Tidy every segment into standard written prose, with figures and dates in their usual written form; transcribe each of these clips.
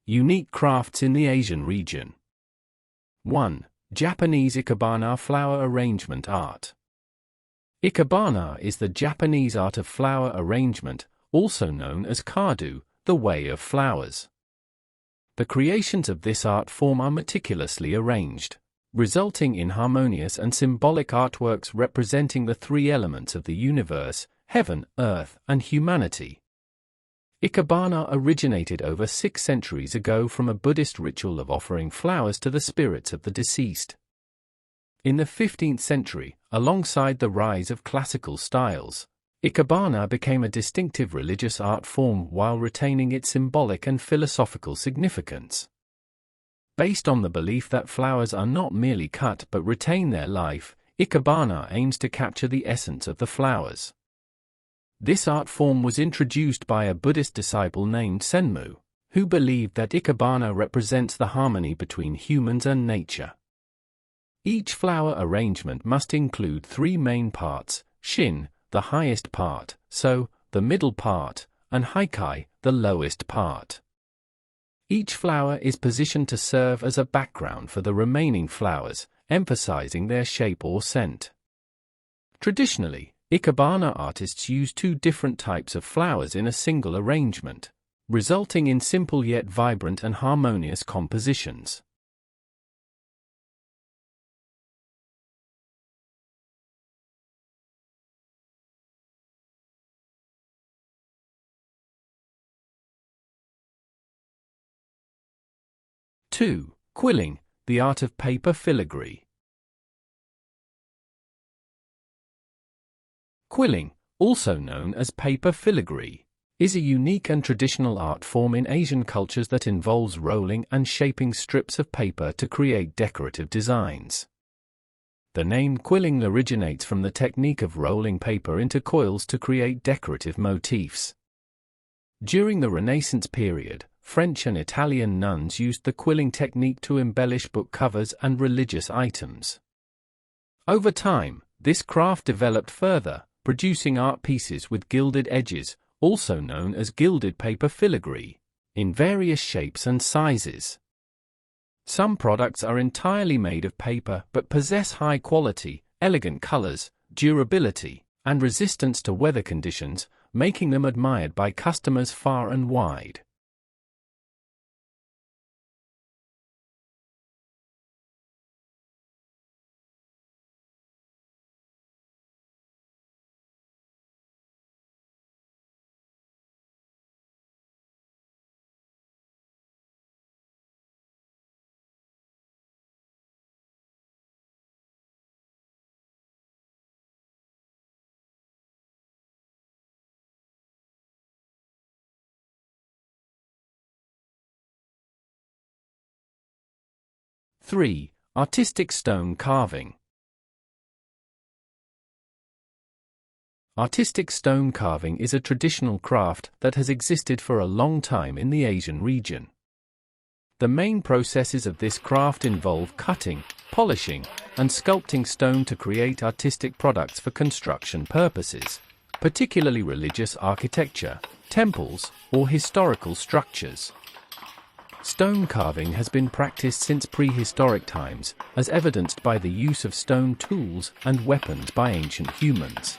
Unique crafts in the Asian region. 1. Japanese Ikebana flower arrangement art. Ikebana is the Japanese art of flower arrangement, also known as kado, the way of flowers. The creations of this art form are meticulously arranged, resulting in harmonious and symbolic artworks representing the three elements of the universe: heaven, earth, and humanity. Ikebana originated over 6 centuries ago from a Buddhist ritual of offering flowers to the spirits of the deceased. In the 15th century, alongside the rise of classical styles, Ikebana became a distinctive religious art form while retaining its symbolic and philosophical significance. Based on the belief that flowers are not merely cut but retain their life, Ikebana aims to capture the essence of the flowers. This art form was introduced by a Buddhist disciple named Senmu, who believed that Ikebana represents the harmony between humans and nature. Each flower arrangement must include 3 main parts: shin, the highest part, so, the middle part, and haikai, the lowest part. Each flower is positioned to serve as a background for the remaining flowers, emphasizing their shape or scent. Traditionally, Ikebana artists use 2 different types of flowers in a single arrangement, resulting in simple yet vibrant and harmonious compositions. Two. Quilling, the art of paper filigree. Quilling, also known as paper filigree, is a unique and traditional art form in Asian cultures that involves rolling and shaping strips of paper to create decorative designs. The name quilling originates from the technique of rolling paper into coils to create decorative motifs. During the Renaissance period, French and Italian nuns used the quilling technique to embellish book covers and religious items. Over time, this craft developed further, producing art pieces with gilded edges, also known as gilded paper filigree, in various shapes and sizes. Some products are entirely made of paper but possess high quality, elegant colors, durability, and resistance to weather conditions, making them admired by customers far and wide. Three. Artistic stone carving. Artistic stone carving is a traditional craft that has existed for a long time in the Asian region. The main processes of this craft involve cutting, polishing, and sculpting stone to create artistic products for construction purposes, particularly religious architecture, temples, or historical structures. Stone carving has been practiced since prehistoric times, as evidenced by the use of stone tools and weapons by ancient humans.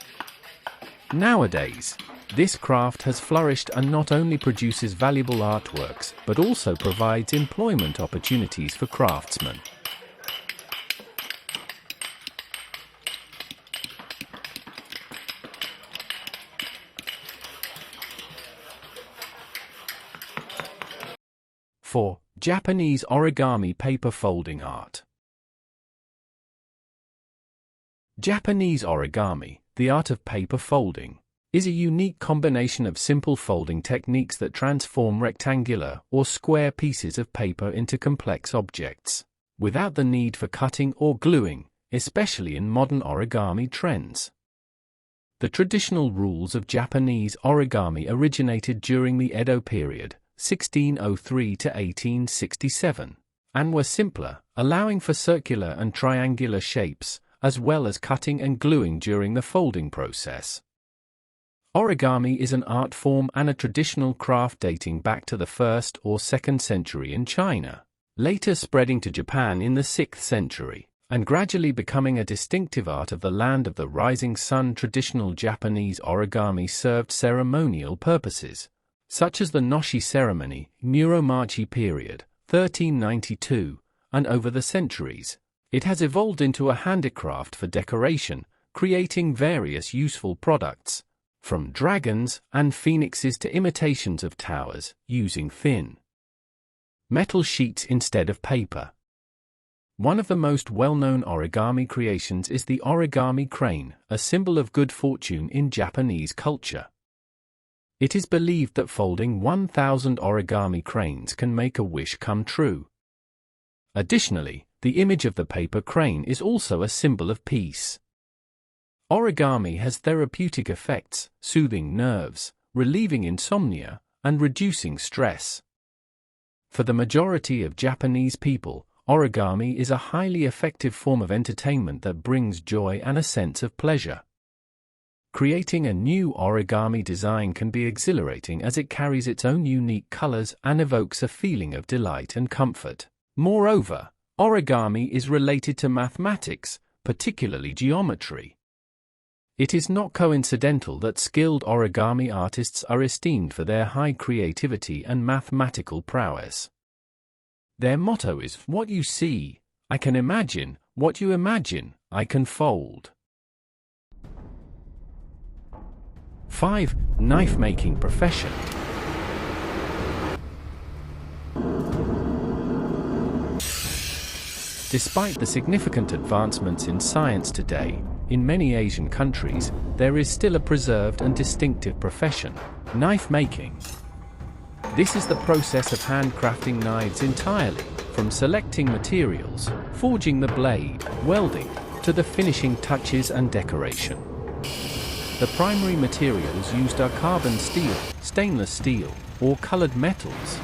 Nowadays, this craft has flourished and not only produces valuable artworks, but also provides employment opportunities for craftsmen. For Japanese origami paper folding art. Japanese origami, the art of paper folding, is a unique combination of simple folding techniques that transform rectangular or square pieces of paper into complex objects, without the need for cutting or gluing, especially in modern origami trends. The traditional rules of Japanese origami originated during the Edo period, 1603 to 1867, and were simpler, allowing for circular and triangular shapes, as well as cutting and gluing during the folding process. Origami is an art form and a traditional craft dating back to the 1st or 2nd century in China, later spreading to Japan in the 6th century, and gradually becoming a distinctive art of the land of the rising sun. Traditional Japanese origami served ceremonial purposes, such as the Noshi ceremony, Muromachi period, 1392, and over the centuries, it has evolved into a handicraft for decoration, creating various useful products, from dragons and phoenixes to imitations of towers, using thin metal sheets instead of paper. One of the most well-known origami creations is the origami crane, a symbol of good fortune in Japanese culture. It is believed that folding 1,000 origami cranes can make a wish come true. Additionally, the image of the paper crane is also a symbol of peace. Origami has therapeutic effects, soothing nerves, relieving insomnia, and reducing stress. For the majority of Japanese people, origami is a highly effective form of entertainment that brings joy and a sense of pleasure. Creating a new origami design can be exhilarating as it carries its own unique colors and evokes a feeling of delight and comfort. Moreover, origami is related to mathematics, particularly geometry. It is not coincidental that skilled origami artists are esteemed for their high creativity and mathematical prowess. Their motto is, "What you see, I can imagine; what you imagine, I can fold." 5. Knife-making profession. Despite the significant advancements in science today, in many Asian countries, there is still a preserved and distinctive profession, knife making. This is the process of handcrafting knives entirely, from selecting materials, forging the blade, welding, to the finishing touches and decoration. The primary materials used are carbon steel, stainless steel, or colored metals.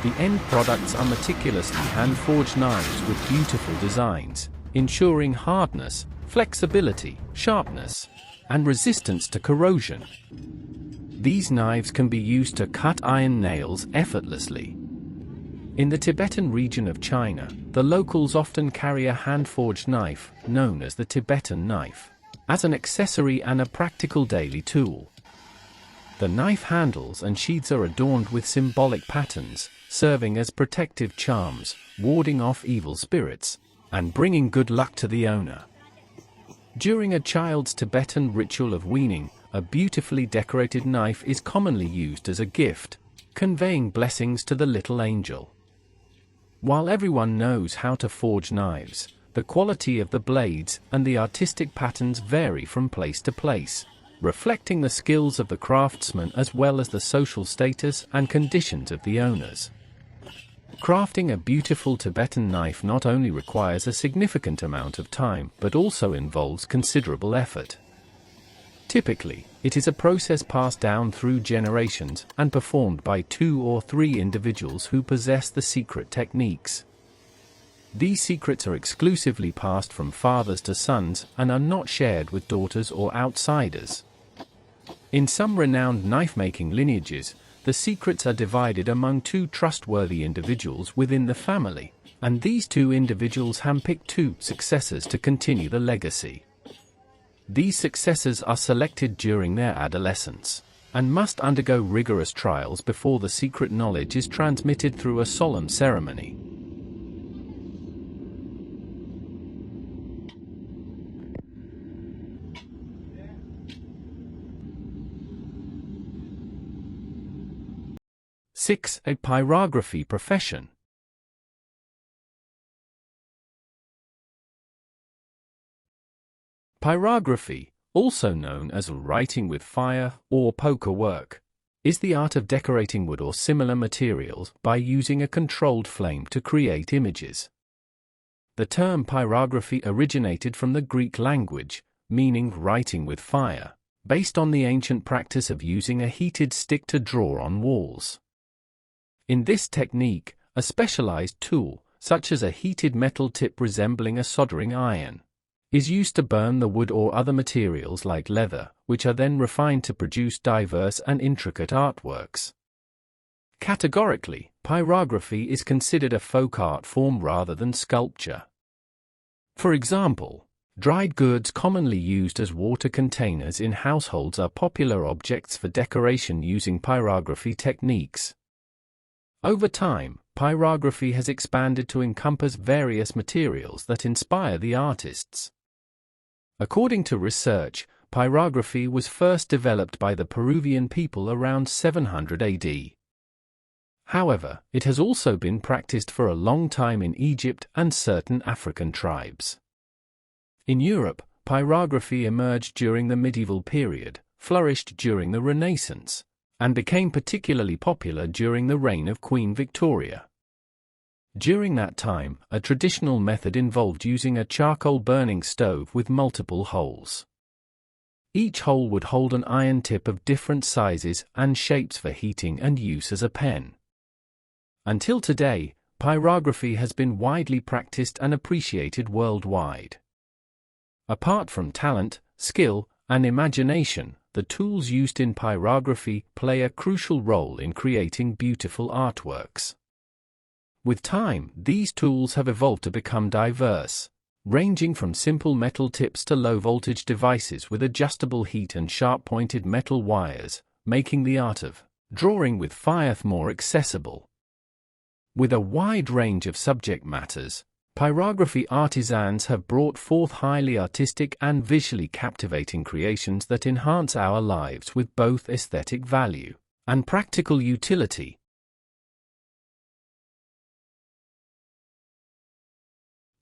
The end products are meticulously hand-forged knives with beautiful designs, ensuring hardness, flexibility, sharpness, and resistance to corrosion. These knives can be used to cut iron nails effortlessly. In the Tibetan region of China, the locals often carry a hand-forged knife, known as the Tibetan knife, as an accessory and a practical daily tool. The knife handles and sheaths are adorned with symbolic patterns, serving as protective charms, warding off evil spirits, and bringing good luck to the owner. During a child's Tibetan ritual of weaning, a beautifully decorated knife is commonly used as a gift, conveying blessings to the little angel. While everyone knows how to forge knives, the quality of the blades and the artistic patterns vary from place to place, reflecting the skills of the craftsman as well as the social status and conditions of the owners. Crafting a beautiful Tibetan knife not only requires a significant amount of time but also involves considerable effort. Typically, it is a process passed down through generations and performed by 2 or 3 individuals who possess the secret techniques. These secrets are exclusively passed from fathers to sons and are not shared with daughters or outsiders. In some renowned knife-making lineages, the secrets are divided among 2 trustworthy individuals within the family, and these 2 individuals handpick 2 successors to continue the legacy. These successors are selected during their adolescence, and must undergo rigorous trials before the secret knowledge is transmitted through a solemn ceremony. A pyrography profession. Pyrography, also known as writing with fire or poker work, is the art of decorating wood or similar materials by using a controlled flame to create images. The term pyrography originated from the Greek language, meaning writing with fire, based on the ancient practice of using a heated stick to draw on walls. In this technique, a specialized tool, such as a heated metal tip resembling a soldering iron, is used to burn the wood or other materials like leather, which are then refined to produce diverse and intricate artworks. Categorically, pyrography is considered a folk art form rather than sculpture. For example, dried goods commonly used as water containers in households are popular objects for decoration using pyrography techniques. Over time, pyrography has expanded to encompass various materials that inspire the artists. According to research, pyrography was first developed by the Peruvian people around 700 AD. However, it has also been practiced for a long time in Egypt and certain African tribes. In Europe, pyrography emerged during the medieval period, flourished during the Renaissance, and became particularly popular during the reign of Queen Victoria. During that time, a traditional method involved using a charcoal burning stove with multiple holes. Each hole would hold an iron tip of different sizes and shapes for heating and use as a pen. Until today, pyrography has been widely practiced and appreciated worldwide. Apart from talent, skill, and imagination, the tools used in pyrography play a crucial role in creating beautiful artworks. With time, these tools have evolved to become diverse, ranging from simple metal tips to low-voltage devices with adjustable heat and sharp-pointed metal wires, making the art of drawing with fire more accessible. With a wide range of subject matters, pyrography artisans have brought forth highly artistic and visually captivating creations that enhance our lives with both aesthetic value and practical utility.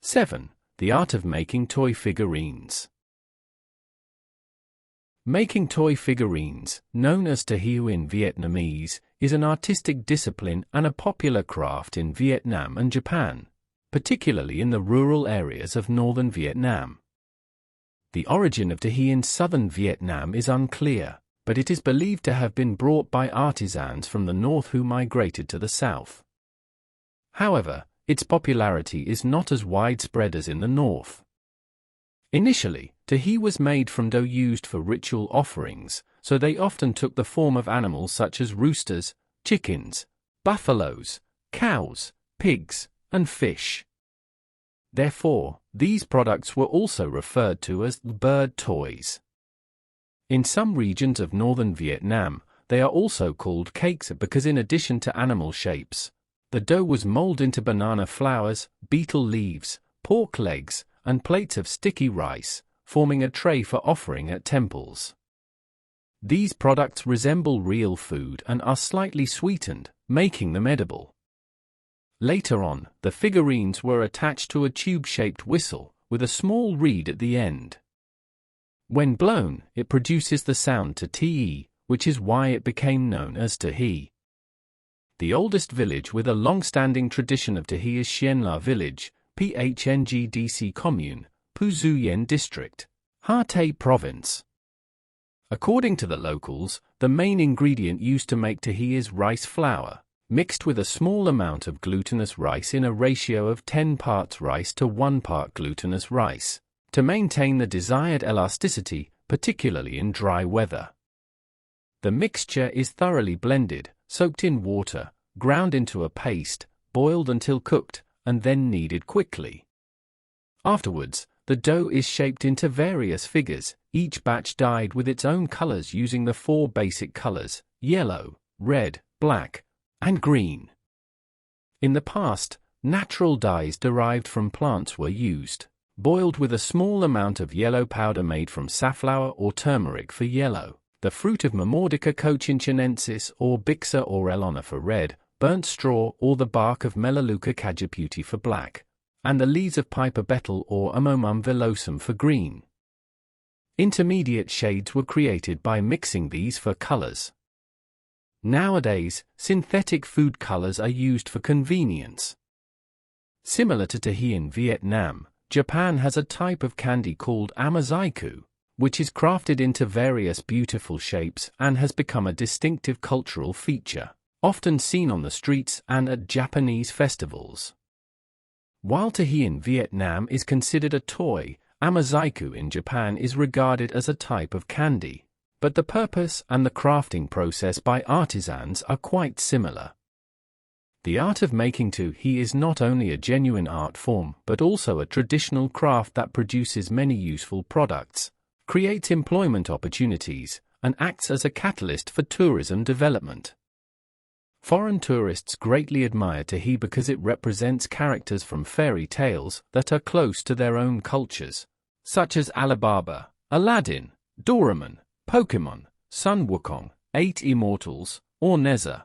7. The art of making toy figurines. Making toy figurines, known as tahieu in Vietnamese, is an artistic discipline and a popular craft in Vietnam and Japan, particularly in the rural areas of northern Vietnam. The origin of tahieu in southern Vietnam is unclear, but it is believed to have been brought by artisans from the north who migrated to the south. However, its popularity is not as widespread as in the north. Initially, tahieu was made from dough used for ritual offerings, so they often took the form of animals such as roosters, chickens, buffaloes, cows, pigs, and fish. Therefore, these products were also referred to as bird toys. In some regions of northern Vietnam, they are also called cakes because in addition to animal shapes, the dough was molded into banana flowers, beetle leaves, pork legs, and plates of sticky rice, forming a tray for offering at temples. These products resemble real food and are slightly sweetened, making them edible. Later on, the figurines were attached to a tube-shaped whistle, with a small reed at the end. When blown, it produces the sound te, which is why it became known as tahieu. The oldest village with a long-standing tradition of tahieu is Sien La Village, PHNGDC Commune, Pu Du Yen District, Ha Tây Province. According to the locals, the main ingredient used to make tahieu is rice flour, mixed with a small amount of glutinous rice in a ratio of 10 parts rice to 1 part glutinous rice, to maintain the desired elasticity, particularly in dry weather. The mixture is thoroughly blended, soaked in water, ground into a paste, boiled until cooked, and then kneaded quickly. Afterwards, the dough is shaped into various figures, each batch dyed with its own colors using the 4 basic colors: yellow, red, black, and green. In the past, natural dyes derived from plants were used, boiled with a small amount of yellow powder made from safflower or turmeric for yellow, the fruit of Mamordica cochinchinensis or Bixa orellana for red, burnt straw or the bark of Melaleuca cajaputi for black, and the leaves of piper betel or Amomum villosum for green. Intermediate shades were created by mixing these for colors. Nowadays, synthetic food colors are used for convenience. Similar to tahieu in Vietnam, Japan has a type of candy called amazaiku, which is crafted into various beautiful shapes and has become a distinctive cultural feature, often seen on the streets and at Japanese festivals. While tahieu in Vietnam is considered a toy, Amazaiku in Japan is regarded as a type of candy, but the purpose and the crafting process by artisans are quite similar. The art of making he is not only a genuine art form but also a traditional craft that produces many useful products, creates employment opportunities, and acts as a catalyst for tourism development. Foreign tourists greatly admire he because it represents characters from fairy tales that are close to their own cultures, such as Alibaba, Aladdin, Doraemon, Pokemon, Sun Wukong, Eight Immortals, or Nezha.